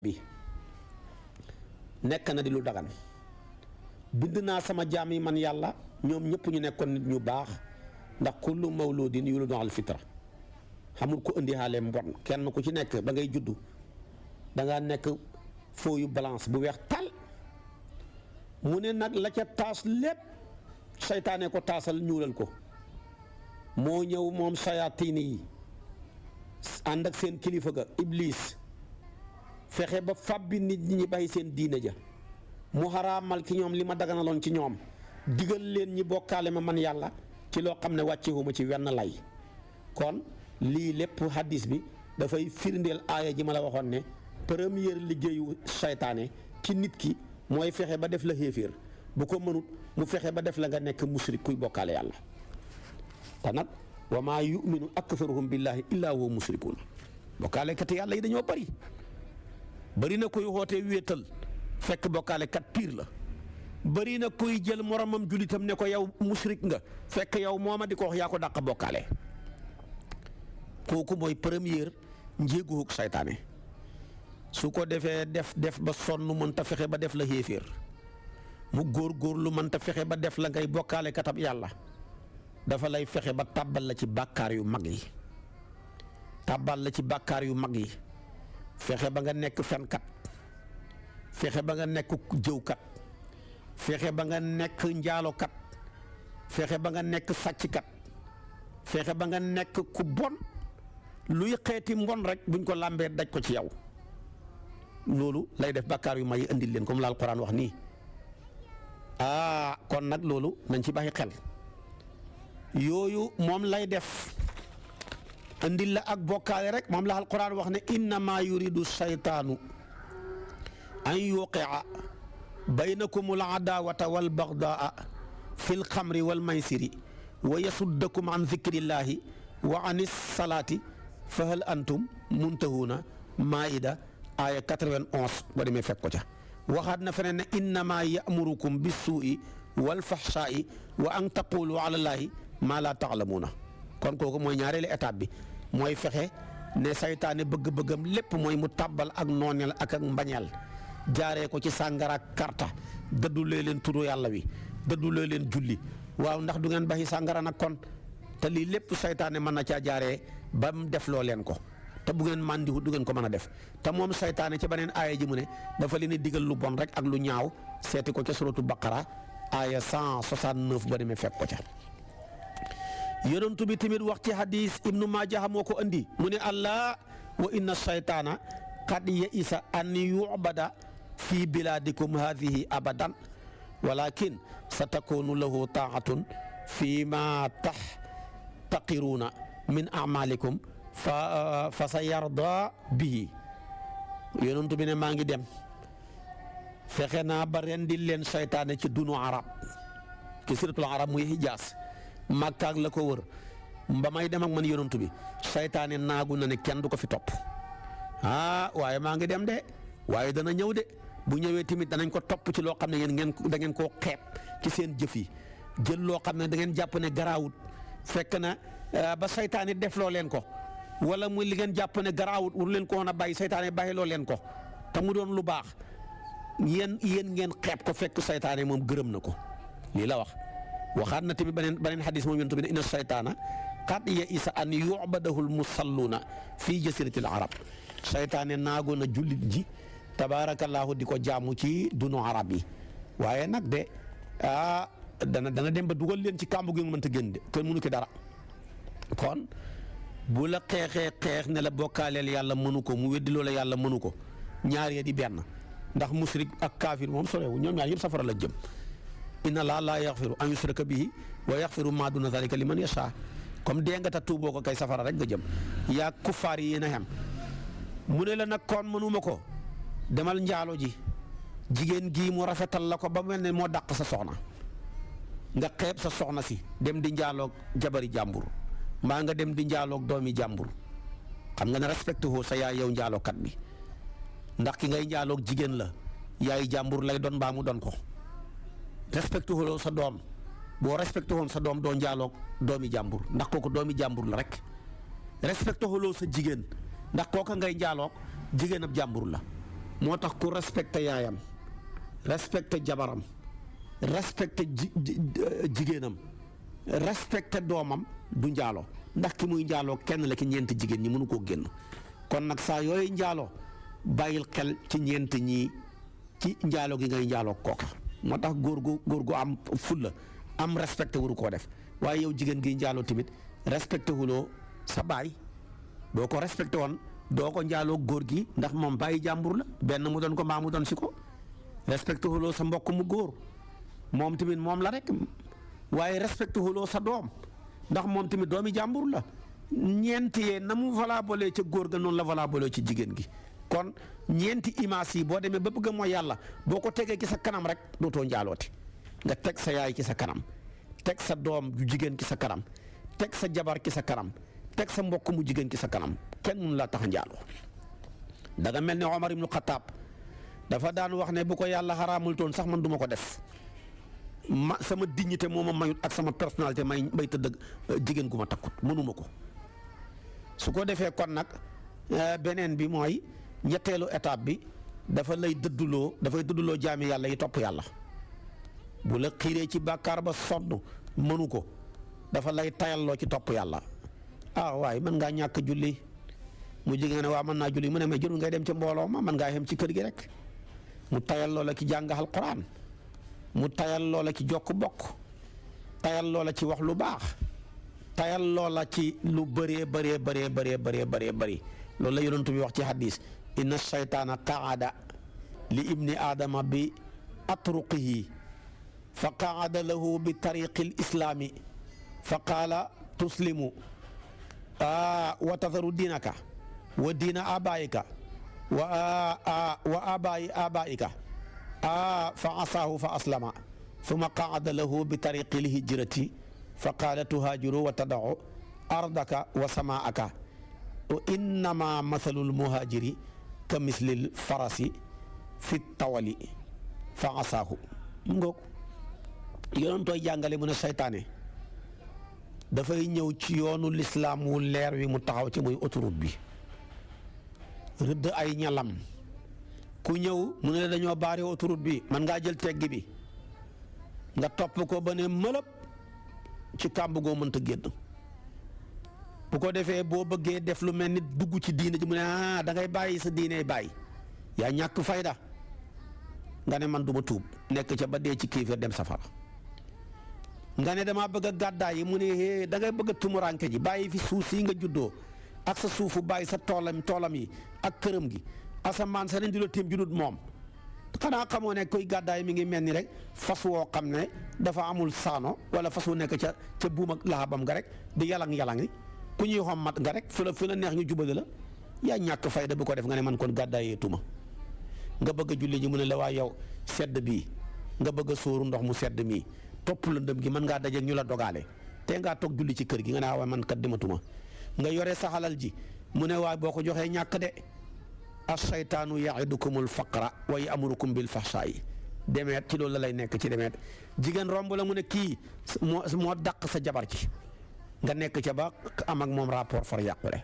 bi nekk na di lu dagan bind naa sama jaam yi man yàlla ñoom ñëpp ñu nekkoon nit ñu baax ndax kullu mawludin yuladu al fitra xamul ko indi xaale mbon kenn ku ci nekk ba ngay juddu dangaa nekk fooyu balance bu weex tal mu ne nag la ca taas lépp seytaane ko taasal ñuulal ko moo ñëw moom sayatini yi ànd ak seen kilifa ga iblis fexe ba fàbbi nit ñi bàyyi seen diine ja mu xaraamal ci ñoom li ma daganaloon ci ñoom digal leen ñi bokkaale ma man yàlla ci loo xam ne wàccewuma ci wenn lay kon lii lépp hadis bi dafay firndeel aaya ji ma la waxoon ne première liggéeyu saytaane ci nit ki mooy fexe ba def la xéeféer bu ko mënut mu fexe ba def la nga nekk musrik kuy bokkaale yàlla te nag wa maa yuminu aktharuhum billahi illa huwa musrikuun bokkaalekat yàlla yi dañoo bari na koy xootee wéetal fekk bokkaale kat piir la bari na koy jël moromam julitam ne ko yow musrik nga fekk yow mooma di ko wax yaa ko dàq bokkaale kooku mooy première njéegu saytaane su ko defee def ba sonn mënta fexe ba def la xéeféer mu góor-góorlu mënta fexe ba def la ngay bokkaale katab yàlla dafa lay fexe ba tàbbal la ci bàkkaar yu mag yi tàbbal la ci bàkkaar yu mag yi fexe ba nga nekk fenkat fexe ba nga nekk jëwkat fexe ba nga nekk njaalokat fexe ba nga nekk sàcckat fexe ba nga nekk ku bon luy xeeti mbon rek buñ ko làmbee daj ko ci yow loolu lay def bàkkaar yu mag yi indil leen comme la Alquran wax nii kon nag loolu nañ ci bàyyi xel yooyu moom lay def andil la ak bokkaale rek moom la alquran wax ne innama yuridu shaytaanu an yuqia baynakum al adawata wal bagdaa fi l xamri wal maysiri wa yasuddakum an zikrillahi wa an salaati fa hal antum muntahuuna maida aya 91 boo demee fekk ko ca waxaat na feneen ne innama yamurukum bissuui wal fahshaai wa an taqulu ala llahi ma la taalamuuna kon kooku mooy ñaareelu étape bi mooy fexe ne saytaane bëgg-bëggam lépp mooy mu tàbbal ak nooneel ak mbañeel jaaree ko ci sàngara ak karta dëddulee leen turu yàlla wi dëddulee leen julli waaw ndax du ngeen baxi sàngara nag kon te lii lépp saytaane mën na caa jaaree ba mu def loo leen ko te bu ngeen màndiwut du ngeen ko mën a def te moom saytaane ci beneen aaya ji mu ne dafa leen di digal lu bon rek ak lu ñaaw seeti ko ca suratu baqara aaya 169 ba demee fekk ko ca yonent bi tamit wax ci hadis ibnu Maaja moo ko andi mu ne allah wa inna shaytaana qad ya'isa an yu'bada fi biladikum hadhihi abadan walakin satakunu lahu taa'atun fi ma taqiruuna min a'malikum fa sayarda bihi yonent bi ne maa ngi dem fexe naa ba rendil leen saytaane ci dunu arab ki siratul arab muy Hijaas Makka ak la ko wër ba may dem ak man yonent bi saytaane naagu na ne kenn du ko fi topp waaye maa ngi dem de waaye dana ñëw de bu ñëwee tamit danañ ko topp ci loo xam ne da ngeen koo xeeb ci seen jëf yi jël loo xam ne da ngeen jàpp ne garaawut fekk na ba saytaane def loo leen ko wala muy li ngeen jàpp ne garaawut war leen ko woon a bàyyi saytaane bàyyi loo leen ko te mu doon lu baax yéen ngeen xeeb ko fekk saytaane moom gërëm na ko lii la wax. waxaat na tamit beneen xadis moom yonent bi ne inna shaytaana qad ya'isa an yu'badahu al-musalluuna fii jasiratil arab saytaane naago na jullit ji tabaarakallaahu di ko jaamu ci dunu arab yi waaye nag de dana dem ba dugal leen ci kàmbu gi mu mënta génn de kenn mënu ki dara kon bu la xeex ne la bokkaaleel yàlla mënu ko mu weddi loola yàlla mënu ko ñaar ya di benn ndax musrik ak kaafir moom sorewu ñoom ñaar yëpp safara la jëm. inna laa laa yaxfiru an yushraka bihi wa yaxfiru maa duna zalika liman yashaa comme dee nga ta tuuboo ko kay safara rek nga jëm yaa kuffaar yi yéen a xem mu ne la nag kon mënuma ko demal njaalo ji jigéen gii mu rafetal la ko ba mel ne moo dàq sa soxna nga xeeb sa soxna si dem di njaaloog jabari jàmbur mbaa nga dem di njaaloog doomi jàmbur xam nga ne respecté woo sa yaay yow njaalookat bi ndax ki ngay njaaloog jigéen la yaay jàmbur lay doon mbaa mu doon ko respecté woo sa doom boo respecté woon sa doom doo njaaloog doomi jàmbur ndax kooku doomi jàmbur la rek respecté woo sa jigéen ndax kooka ngay njaaloog jigéen ab jàmbur la moo tax ku respecté yaayam respecté jabaram respecté jigéenam respecté doomam du njaaloo ndax ki muy njaaloo kenn la ki ñeenti jigéen ñi mënu koo génn kon nag saa yooyu njaaloo bàyyil xel ci ñeent ñii ci njaaloo gi ngay njaaloo kooka moo tax góor gu am fulla am respecté wuru koo def waaye yow jigéen gi njaaloo tamit respecté wuloo sa baay boo ko respecté woon doo ko njaaloo góor gi ndax moom bàyyi jàmbur la benn mu doon ko mbaa mu doon si ko respecté wuloo sa mbokk mu góor moom tamit moom la rek waaye respecté wuloo sa doom ndax moom tamit doomi jàmbur la ñeenti yee na mu valable ca góor ga noonu la valable ci jigéen gi kon ñeenti image yi boo demee ba bëgg mooy yàlla boo ko tegee ci sa kanam rek dootoo njaalooti nga teg sa yaay ci sa kanam teg sa doom ju jigéen ci sa kanam teg sa jabar ci sa kanam teg sa mbokk mu jigéen ci sa kanam kenn mënu laa tax a njaaloo da nga mel ne Omar ibnu Xataab dafa daan wax ne bu ko yàlla xaraamul toon sax man duma ko def sama dignité moo ma mayut ak sama personnalité may tëdd jigéen gu ma takkut mënuma ko su ko defee kon nag beneen bi mooy ñetteelu étape bi dafay dëdduloo jaami yàlla yi topp yàlla bu la xiiree ci bàkkaar ba sonn mënu ko dafa lay tayalloo ci topp yàlla waaye mën ngaa ñàkk julli mu jigéen ne mën naa julli mu ne mais jurul ngay dem ci mbooloo ma mën ngaa xem ci kër gi rek mu tayalloo la ci jàng alquran mu tayal loola ci jokk bokk tayal loola ci wax lu baax tayal loola ci lu bëree bëri loolu la yonent bi wax ci hadis inna shaytaana qaada li ibni aadama bi atruqihi fa qaada lahu bi tariqi l islaami fa qaala tuslimu wa tadaru diinaka wa diina abaayika wa abaayi abaayika fa asaahu fa aslama summa qaada lahu bi tariqi lhijrati fa qaala tuhaajiru wa tadau ardaka wa samaaka wa innama mathalul muhaajiri ka mislil farasi fi tawali fa asaahu mu ngoog yonoon tooy jàngale mu ne seytaane dafay ñëw ci yoonu lislaam wu leer wi mu taxaw ci muy autoroute bi rëdd ay ñalam ku ñëw mu ne dañoo baare autoroute bi man ngaa jël tegg bi nga topp ko ba ne mëlëb ci kàmb goo mënta génn bu ko defee boo bëggee def lu mel ni dugg ci diine ji mu ne da ngay bàyyi sa diine bàyyi yaa ñàkk fayda nga ne man du ma tuub nekk ca ba dee ci kéeféer dem safara nga ne damaa bëgg a gàddaay yi mu ne da ngay bëgg a tumuranke ji bàyyi fi suuf si nga juddoo ak sa suufu bàyyi sa toolam yi ak këram gi asamaan sa nañ di la tiim judut moom xanaa xamoo ne koy gàddaay mi ngi mel ni rek fas woo xam ne dafa amul saano wala fas wu nekk ca buum ak laxabam nga rek di yalang-yalangi ku ñuy xommat nga rek fu la neex ñu jubale la yaa ñàkk fayda bu ko def nga ne man kon gàddaayee tuma nga bëgg a julli ji mu ne la waa yow sedd bii nga bëgg a sóoru ndox mu sedd mii topp lëndëm gi mën ngaa dajeeg ñu la dogaale te ngaa toog julli ci kër gi nga ne waaye man kat dimatuma nga yore sa xalal ji mu ne waay boo ko joxee ñàkk de as-saytaanu ya'idukumul faqra wa ya'murukum bil fahshaa'i demeet ci loolu la lay nekk ci demeet jigéen romb la mu ne kii moo dàq sa jabar ci nga nekk ca ba am ak moom rapport far yàqule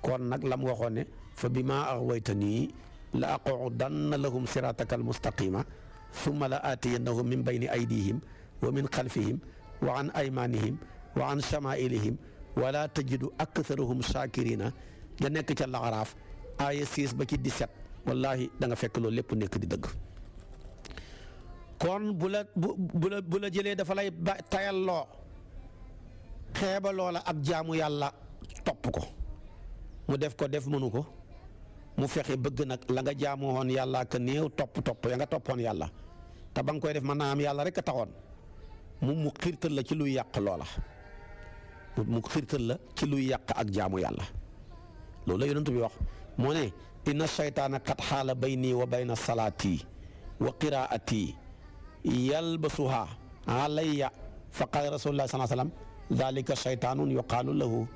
kon nag la mu waxoon ne fa bimaa aghwaytanii la aqudanna lahum siraataka al-mustaqima thumma la aatiyannahum min bayni aydihim wa min xalfihim wa an aymanihim wa an shamaa'ilihim wala tajidu aktharahum shaakirina nga nekk ca Laxaraaf aaya 6 ba ci 17 wallahi da nga fekk loolu lépp nekk di dëgg kon bu la jëlee dafa lay tayalloo xeeba loola ak jaamu yàlla topp ko mu def ko def mënu ko mu fexe bëgg nag la nga jaamoo woon yàlla ak néew topp ya nga toppoon yàlla te ba nga koy def mën naa am yàlla rek a taxoon mu xiirtal la ci luy yàq loola mu xiirtal la ci luy yàq ak jaamu yàlla loolu la yonent bi wax moo ne inna shaytaana qad xaala bayni wa bayna salaati wa qiraati yalbasuha alayya fa qaala rasulullah sallallahu alayhi wa sallam dalika shaytaanun yuqaalu lahu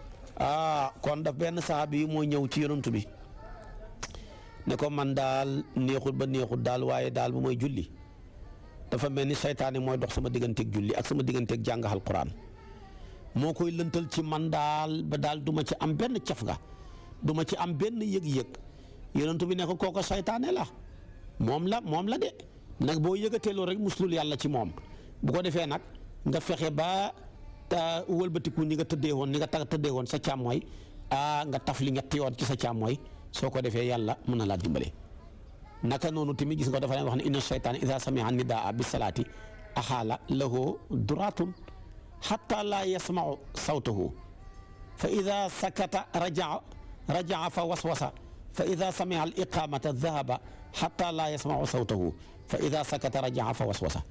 kon daf benn sahabi yi moo ñëw ci yonent bi ne ko man daal neexul ba neexul daal waaye daal bu may julli dafa mel ni seytaane mooy dox sama digganteeg julli ak sama digganteeg jàng alquran moo koy lëntal ci man daal ba daal du ma ci am benn caf nga du ma ci am benn yëg-yëg yonent bi ne ko kooko seytaane la moom la de nag boo yëgatee loolu rek muslul yàlla ci moom bu ko defee nag nga fexe ba wëlbatiku ni nga tëddee woon ni nga tëddee woon sa càmmooy nga taf li ñetti yoon ci sa càmmooy soo ko defee yàlla mën na laa dimbale. naka noonu tamit gis nga dafa leen wax ne inna shaytaan ida samia nidaa bi salaati axaala lahu duraatun xatta laa yasmau sawtahu fa ida sakata rajaa fa waswasa fa ida samia al iqamata dahaba xatta laa yasmau sawtahu fa ida sakata rajaa fa waswasa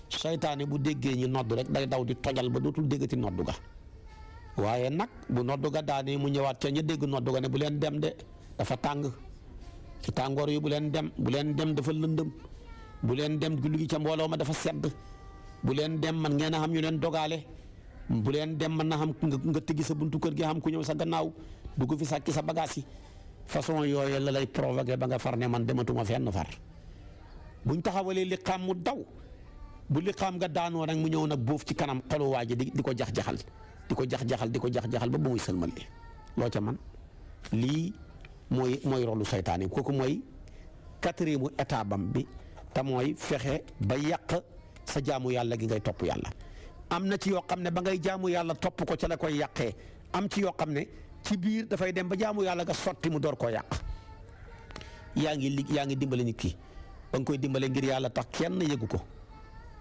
seytaane bu déggee ñi noddu rek day daw di tojal ba dootul déggati noddu ga waaye nag bu noddu ga daanee mu ñëwaat ca ña dégg noddu ga ne bu leen dem de dafa tàng ci tàngoor yi bu leen dem dafa lëndëm bu leen dem julli gi ca mbooloo ma dafa sedd bu leen dem man ngeen a xam ñu leen dogaale bu leen dem mën na xam nga tëggi sa buntu kër gi xam ku ñëw sa gannaaw dugg fi sàcc sa bagage yi façon yooyu la lay provoqué ba nga far ne man dematuma fenn far buñ taxawalee li xam mu daw bu li xam nga daanoo rek mu ñëw nag boof ci kanam xolu waa ji di ko jax-jaxal di ko jax-jaxal ba muy sëlmale loo ca man lii mooy rolu seytaane kooku mooy quatrième étape bam bi te mooy fexe ba yàq sa jaamu yàlla gi ngay topp yàlla am na ci yoo xam ne ba ngay jaamu yàlla topp ko ca la koy yàqee am ci yoo xam ne ci biir dafay dem ba jaamu yàlla nga sotti mu door koo yàq yaa ngi dimbale nit ki ba nga koy dimbale ngir yàlla tax kenn yëgu ko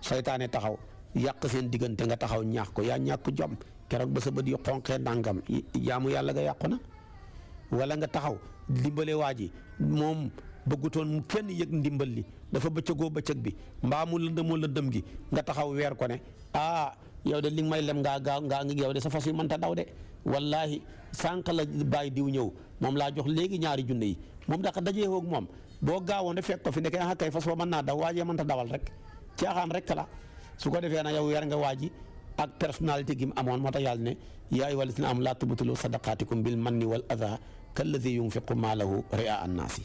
seytaane taxaw yàq seen diggante nga taxaw ñaax ko yaa ñàkk jom keroog ba sa bët yu xonqee ndàngam jaamu yàlla nga yàqu na wala nga taxaw dimbale waa ji moom bëggutoon mu kenn yëg ndimbal li dafa bëccëgoo bëccëg bi mbaa mu lëndëmoo lëndëm gi nga taxaw weer ko ne yow de li nga may lem ngaa ngi yow de sa fas yu mënta daw de wallahi sànq la bàyyi diw ñëw moom laa jox léegi ñaari junne yi moom dafa dajee woog moom boo gaawoon de fekk ko fi nekkee kay fas wa mën naa daw waajee mënta dawal rek caaxaan rek la su ko defee na yow weer nga waaji ak personnalité gi mu amoon moo tax yàlla ne yaa ayyuhal lazina aamanu laa tubtilu sadaqaatikum bil manni wal adaa kallazii yunfiqu maalahu ri'aa annaasi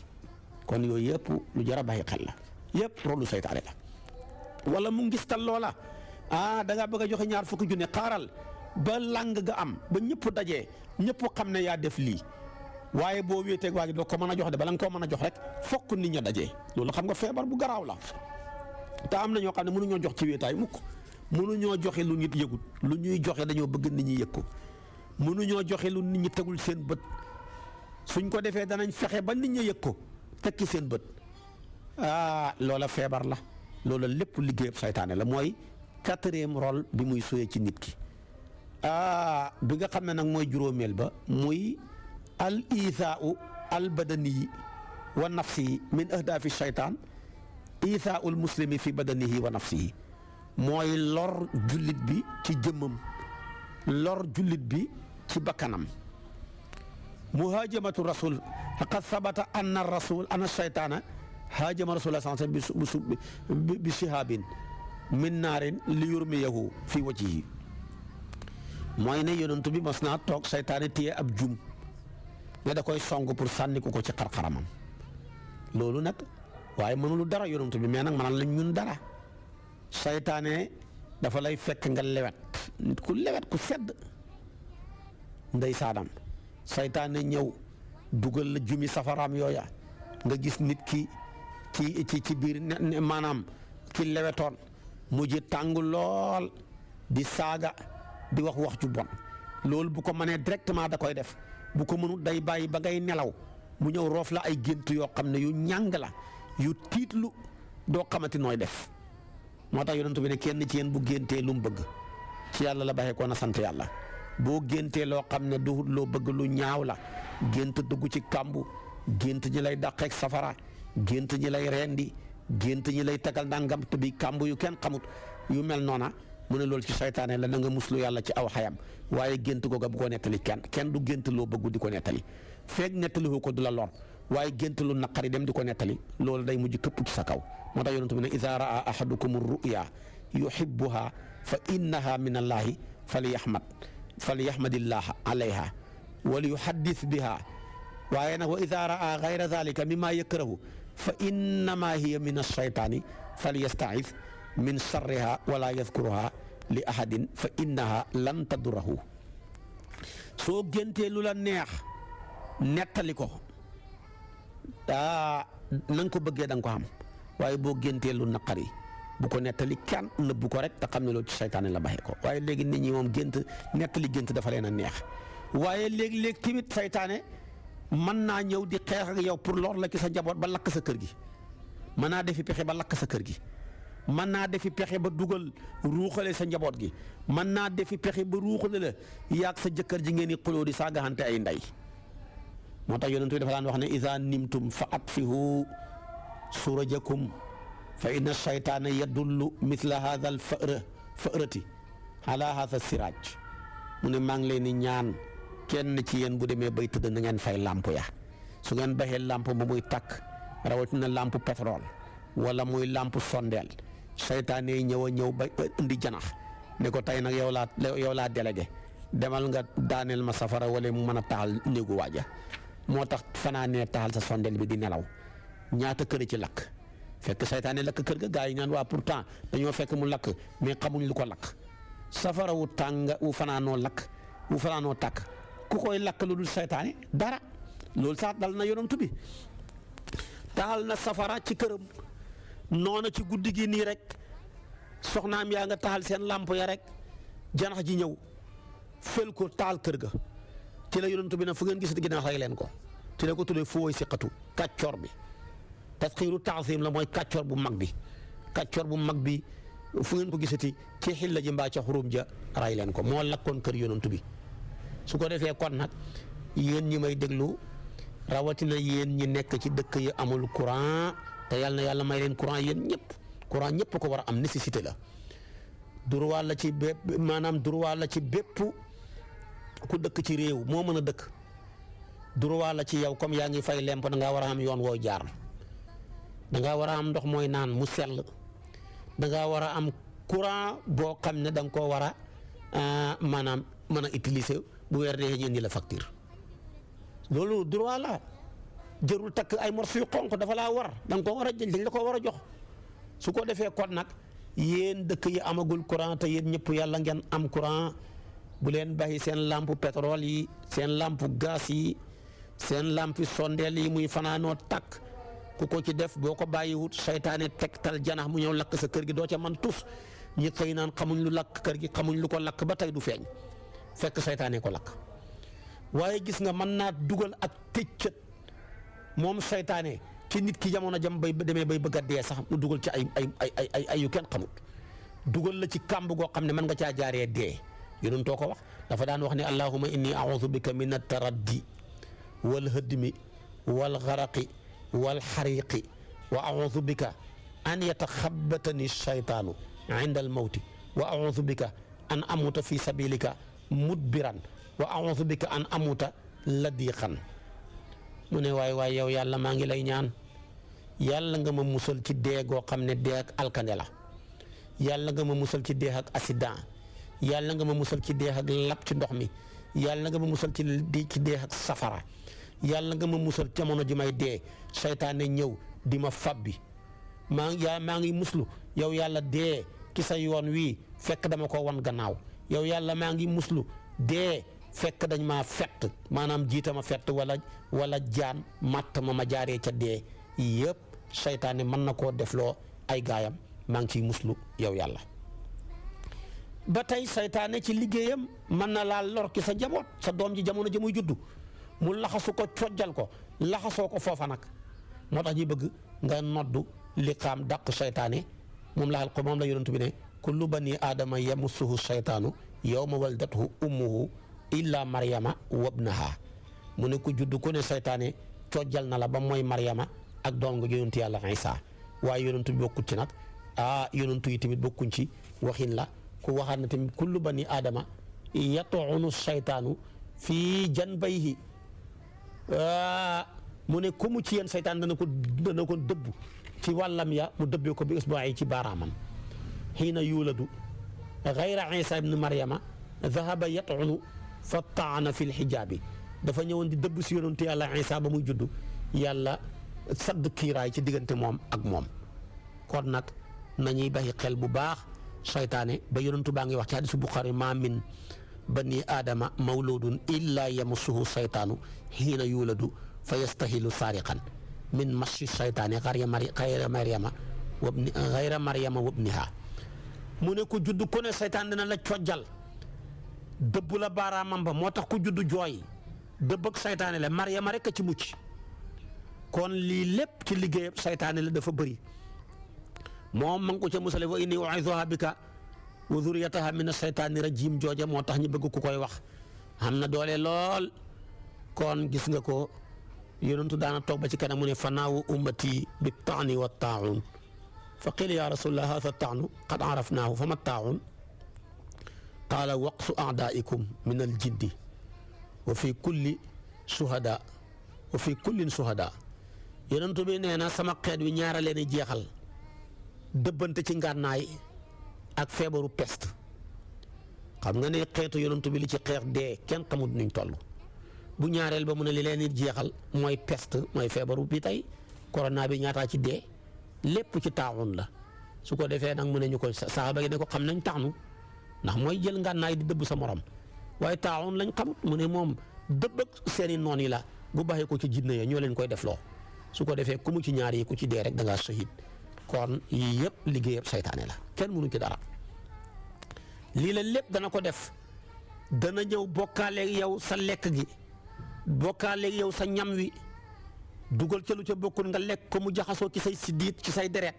kon yooyu yëpp lu jar a bàyyi xel la yëpp rolu seytaane la wala mu ngistal loola da ngaa bëgg a joxe ñaar fukki junne xaaral ba lang ga am ba ñëpp dajee ñëpp xam ne yaa def lii waaye boo wéeteeg waa ji doo ko mën a jox de bala nga koo mën a jox rek fokk nit ña dajee loolu xam nga feebar bu garaaw la te am na ñoo xam ne mënuñoo jox ci wéetaay mukk mënuñoo joxe lu nit yëgut lu ñuy joxe dañoo bëgg nit ñi yëg ko mënuñoo joxe lu nit ñi tegul seen bët suñ ko defee danañ fexe ba nit ñi yëg ko tekki seen bët loola feebar la loola lépp liggéeyab saytaane la mooy quatrième rôle bi muy suyee ci nit ki bi nga xam ne nag mooy juróomeel ba muy al ithaau al badani wa nafsihi min ahdaafi shaytaan ithaaul muslimi fi badanihi wa nafsihi mooy lor jullit bi ci jëmmam lor jullit bi ci bakkanam muhaajamatu rasul faqad sabata anna rasul anna shaytaana haajama rasulullah sallallahu alayhi wa sallam bi shihaabin min naarin li yurmiyahu fi wajhihi mooy ne yonent bi mos naa toog seytaane téye ab jum ne da koy song pour sànni ko ci xar-xaramam loolu nag waaye mënulu dara yonent bi mais nag mënal lañ ñun dara seytaane dafa lay fekk nga lewet nit ku lewet ku sedd ndeysaanam seytaane ñëw dugal la jumi safaraam yooya nga gis nit ki ci biir maanaam ki lewetoon mujj tàng lool di saaga di wax ju bon loolu bu ko mënee directement da koy def bu ko mënut day bàyyi ba ngay nelaw mu ñëw roof la ay gént yoo xam ne yu ñàng la yu tiitlu doo xamati nooy def moo tax yonent bi ne kenn ci yéen bu géntee lu mu bëgg ci yàlla la baxee ko na sant yàlla boo géntee loo xam ne du loo bëgg lu ñaaw la gént dugg ci kàmbu gént ñi lay dàqeeg safara gént ñi lay rendi gént ñi lay tagal ndàngam te bi kàmbu yu kenn xamut yu mel noona mu ne loolu ci saytaane la na nga muslu yàlla ci aw xayam waaye gént googa bu ko nettali kenn du gént loo bëggu di ko nettali feeg nettali ko du la lor waaye gént lu naqari dem di ko nettali loolu day mujj këpp ci sa kaw moo tax yonent bi ne iza raa ahadukum ruya yuhibbuha fa innaha min allahi falyahmadillaha alayha wal yuhaddis biha waaye nag wa iza raa gayra dalika mimma yakrahu fa innama hiya min alshaytani falyastaiz min sharriha wala yadkuruha li ahadin fa innaha lan tadurahu soo géntee lu la neex nettali ko na nga ko bëggee da nga ko xam waaye boo géntee lu naqari bu ko nettali kenn nëbbu ko rek te xam ne loolu ci saytaane la baxee ko waaye léegi nit ñi moom gént nettali gént dafa leen a neex waaye léegi-léeg tamit saytaane mën naa ñëw di xeex ak yow pour lor la ci sa njaboot ba lakk sa kër gi mën naa defi pexe ba lakk sa kër gi mën naa defi pexe ba dugal ruuxale sa njaboot gi mën naa defi pexe ba ruuxale la yaag sa jëkkër ji ngeen di xuloo di saagaxante ay ndey moo tax yonent bi dafa daan wax ne iza nimtum fa atfihu surajakum fa inna shaytaana yadullu mithla hadha al fa'rati ala hadha siraaj mu ne maa ngi leen di ñaan kenn ci yéen bu demee bay tëdd na ngeen fay lamp ya su ngeen baxee lamp ba muy takk rawatina lamp pétrole wala muy lamp sondeel saytaane yi ñëw ba indi janax ne ko tey nag yow laa délégué demal nga daaneel ma safara wala mu mën a taxal néegu waaja moo tax fanaanee taxal sa sondeel bi di nelaw ñaata kër ci lakk fekk saytaane lakk kër ga gaa yi naan waa pourtant dañoo fekk mu lakk mais xamuñ lu ko lakk safara wu tàng wu fanaanoo lakk wu fanaanoo tàkk ku koy lakk lu dul saytaane dara loolu sax dal na yonent bi taxal na safara ci këram noona ci guddi gi nii rek soxnaam yaa nga taxal seen làmp ya rek janax ji ñëw fël ko taal kër ga ci la yonent bi ne fu ngeen gisati ginnaaw rey leen ko ci la ko tuddee fu woy siqatu kàccoor bi tasxiiru taazim la mooy kàccoor bu mag bi fu ngeen ko gisati ci xilla ji mbaa ca xurum ja rey leen ko moo lakkoon kër yonent bi su ko defee kon nag yéen ñi may déglu rawatina yéen ñi nekk ci dëkk yi amul courant te yàlla may leen courant yéen ñëpp courant ñëpp ko war a am nécessité la droit la ci bépp ku dëkk ci réew moo mën a dëkk droit la ci yow comme yaa ngi fay lemp da ngaa war a am yoon woo jaar da ngaa war a am ndox mooy naan mu sell da ngaa war a am courant boo xam ne da nga koo war a maanaam mën a utiliser bu weer dee ñu indi la facture loolu droit la jërul takk ay morceau yu xonq dafa laa war da nga ko war a jël dañ la ko war a jox su ko defee kon nag yéen dëkk yi amagul courant te yéen ñëpp yàlla ngeen am courant bu leen bàyyi seen lampe pétrole yi seen lampe gaz yi seen lampe sondeel yi muy fanaanoo takk ku ko ci def boo ko bàyyiwut saytaane tegtal janax mu ñëw lakk sa kër gi doo ca man tus ñi xëy naan xamuñ lu lakk kër gi xamuñ lu ko lakk ba tey du feeñ fekk saytaane ko lakk waaye gis nga mën naa dugal ak tëccët moom saytaane ci nit ki jamono jam bay demee bay bëgg a dee sax mu dugal ci ay yu kenn xamut dugal la ci kàmb goo xam ne mën nga caa jaaree dee yonentoo ko wax dafa daan wax ne allahumma inni a'udhu bika min at-taraddi wal hadmi wal gharaqi wal xariqi wa a'udhu bika an yataxabbatani shaytaanu inda al mawti wa a'udhu bika an amuta fi sabilika mudbiran wa a'udhu bika an amuta ladiqan mu ne waay yow yàlla maa ngi lay ñaan yàlla nga ma musal ci dee goo xam ne dee ak alkande la yàlla nga ma musal ci dee ak accident yàlla nga ma musal ci dee ak lap ci ndox mi yàlla nga ma musal ci dee ak safara yàlla nga ma musal jamono ji may dee seytaane ñëw di ma fabbi maa ngi muslu yow yàlla dee ki sa yoon wii fekk dama ko wan gannaaw yow yàlla maa ngi muslu dee fekk dañ maa fett maanaam jiita ma fett wala jaan matt ma jaaree ca dee yëpp seytaane mën na koo defloo ay gaayam maa ngi ciy muslu yow yàlla ba tey seytaane ci liggéeyam mën na laal lor ki sa njaboot sa doom ji jamono ji muy juddu mu laxasu ko cojjal ko laxasoo ko foofa nag moo tax ñuy bëgg nga noddu liqaam dàq seytaane moom la yonent bi ne kullu bani aadama yamussuhu seytaanu yawma waldathu ummuhu illa maryama wabnaha mu ne ku judd ku ne seytaane cojjal na la ba mooy maryama ak doom nga yonentu yàlla Isa waaye yonentu bi bokkut ci nag yonentu yi tamit bokkuñ ci waxin la ku waxaat na tamit kullu bani aadama yatuunu seytaanu fii janbayhi mu ne ku mu ci yéen seytaan dana ko dëbb ci wàllam ya mu dëbbee ko bi isbu'i ci baaraamam xiina yuuladu gayra Isa ibn maryama dhahaba yatuunu fa taana fi lxijaabi dafa ñëwoon di dëbb si yonentu yàlla Isa ba muy juddu yàlla sadd kiiraay ci diggante moom ak moom kon nag nañuy bàyyi xel bu baax seytaane ba yonentu baa ngi wax ci hadisu Buxaari maa min bani aadama mawludun illa yamassuhu seytaanu xiina yuuladu fa yastahilu saariqan min massi saytaani xayra Maryama wabniha mu ne ku judd ku ne saytaan dina la cojjal dëbb la baaraamam ba moo tax ku judd jooy dëbb ak saytaane la Maryama rek a ci mucc kon lii lépp ci liggéey saytaane la dafa bëri moom ma ngi ko ca musale wa inni u'iizuha bika wa zurriyataha mina saytaani rajiim jooja moo tax ñu bëgg ku koy wax am na doole lool kon gis nga ko yonentu daana toog ba ci kanam mu ne fanaawu ummati bi taani wa taa'un fa qiila ya rasulallah haadha taanu qad arafnaahu fa ma taa'un qaala waqsu a'daa'ikum min al jinni wa fi kulli suhadaa wa fi kullin suhadaa yonentu bi nee na sama xeet wi ñaara leen jeexal dëbbante ci ngànnaay ak feebaru peste xam nga ne xeetu yonentu bi li ci xeex dee kenn xamut nuñ toll bu ñaareel ba mu ne li leen di jeexal mooy peste mooy feebaru bi tey corona bi ñaataa ci dee lépp ci taaxun la su ko defee nag mu ne ñu ko saxaaba yi ne ko xam nañ taxnu ndax mooy jël ngànnaay di dëbb sa morom waaye taaxun lañ xamut mu ne moom dëbb ak seeni noon yi la bu baxee ko ci jinne ya ñoo leen koy def loo su ko defee ku mu ci ñaar yi ku ci dee rek da ngaa shahid kon yii yëpp liggéeyam saytaane la kenn mënu ci dara lii la lépp dana ko def dana ñëw bokkaaleeg yow sa lekk gi bokkaaleeg yow sa ñam wi dugal ca lu ca bokkul nga lekk ko mu jaxasoo ci say siddiit ci say deret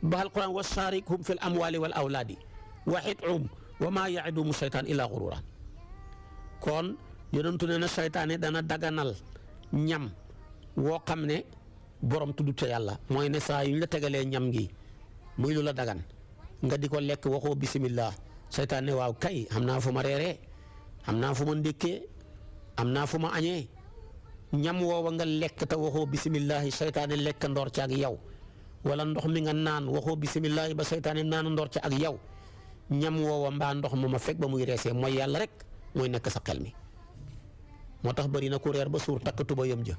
ba alquran wa saarikhum fil amwali wal awlaadi wa xit'um wa maa ya'iduhum saytaan illa gururan kon yonentu ne na saytaane dana daganal ñam woo xam ne borom tudd ca yàlla mooy ne saa yu ñu la tegalee ñam gi muy lu la dagan nga di ko lekk waxoo bisimilah saytaan ne waaw kay xam naa fu ma reeree xam naa fu ma ndékkee am naa fu ma añee ñam woowa nga lekk te waxoo bisimilah saytaane lekk ndoor ca ak yow wala ndox mi nga naan waxoo bisimilah ba saytaane naan ndoor ca ak yow ñam woowa mbaa ndox mu ma fekk ba muy reesee mooy yàlla rek mooy nekk sa xel mi moo tax bëri na ku reer ba suur takk tuba yëm ja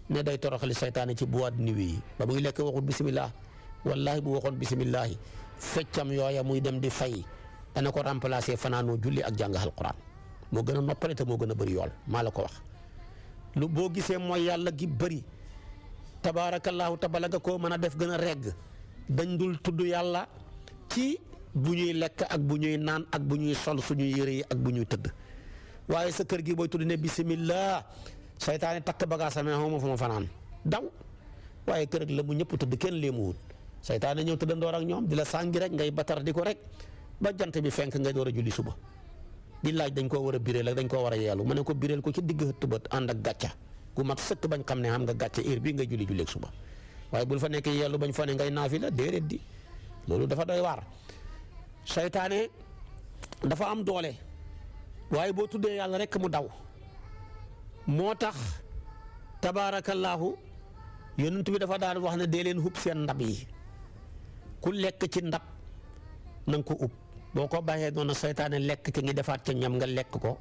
ne day toroxali saytaane ci boîte de nuit yi ba muy lekk waxul bisimilah wallahi bu waxoon bisimilah feccam yooya muy dem di fay dana ko remplacer fanaanoo julli ak jàng alquran moo gën a noppale te moo gën a bëri yool maa la ko wax. lu boo gisee mooy yàlla gi bëri tabaarakallaahu te bala nga koo mën a def gën a regg dañ dul tudd yàlla ci bu ñuy lekk ak bu ñuy naan ak bu ñuy sol suñuy yëre yi ak bu ñuy tëdd waaye sa kër gi booy tudd ne bisimilah. saytaane takk bagage amee xaw ma fu ma fanaan daw waaye kër la mu ñëpp tëdd kenn léemuwut saytaane ñëw tëddandoor ak ñoom di la sàngi rek ngay batar di ko rek ba jant bi fenk ngay door a julli suba di laaj dañ koo war a biréel ak dañ koo war a yeelu ma ne ko biréel ko ci digg xëtt ba ànd ak gàcca gu mat sëkk bañ xam ne xam nga gàcca heure bii ngay julli julleeg suba waaye bul fa nekk yeelu bañ fa ne ngay naafi la déedéet di loolu dafa doy waar saytaane dafa am doole waaye boo tuddee yàlla rek mu daw moo tax tabaarakallaahu yonent bi dafa daan wax ne dee leen hub seen ndab yi ku lekk ci ndab na nga ko ub boo ko bàyyee noonu saytaane lekk ci ngi defaat ca ñam nga lekk ko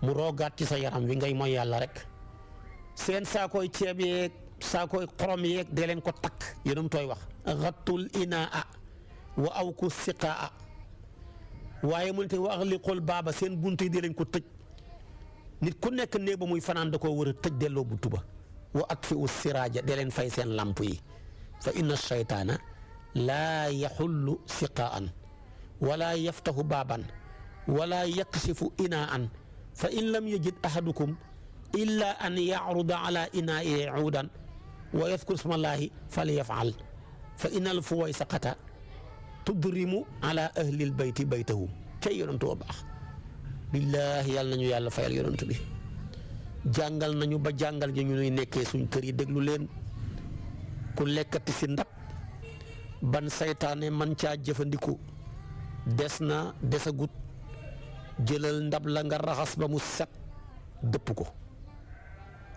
mu roogaat ci sa yaram wi ngay mooy yàlla rek seen saakooy ceeb yeeg saakooy xorom yeeg dee leen ko takk yéenum tooy wax xattul inaa wa awku siqaa waaye mu ne te wa axliqul baaba seen bunt yi dee leen ko tëj nit ku nekk néeg ba muy fanaan da koo war a tëj delloo buntu ba wa atfi'u siraaja dee leen fay seen lamp yi fa inna shaytaana laa yaxullu siqaan wala yaftahu baaban wala yaksifu inaan fa in lam yajid ahadukum illa an yacruda ala inaa'i cuudan wa yadkur smallahi falyafal fa inna al fuwaysaqata tudrimu ala ahlil bayti baytahum cay yonantu ba baax billaahi yàlla nañu yàlla fayal yonantu bi jàngal nañu ba jàngal ñu ñuy nekkee suñ kër yi déglu leen ku lekkati si ndab ban saytaane man caa jëfandiku des na desagut jëlal ndab la nga raxas ba mu set dëpp ko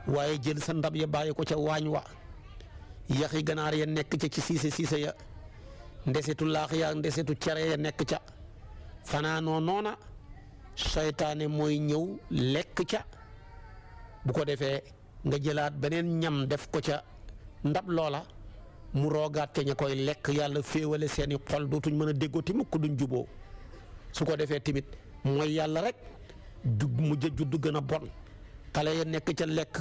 waaye jël sa ndab ya bàyyi ko ca waañ wa yaxi ganaar ya nekk ca ci siise ya ndesetu laax ya ndesetu cere ya nekk ca fanaanoo noona saytaane mooy ñëw lekk ca bu ko defee nga jëlaat beneen ñam def ko ca ndab loola mu roogaat te ña koy lekk yàlla féewale seeni xol dootuñ mën a déggooti mukk duñ juboo su ko defee tamit mooy yàlla rek mujj a judd gën a bon xale ya nekk ca lekk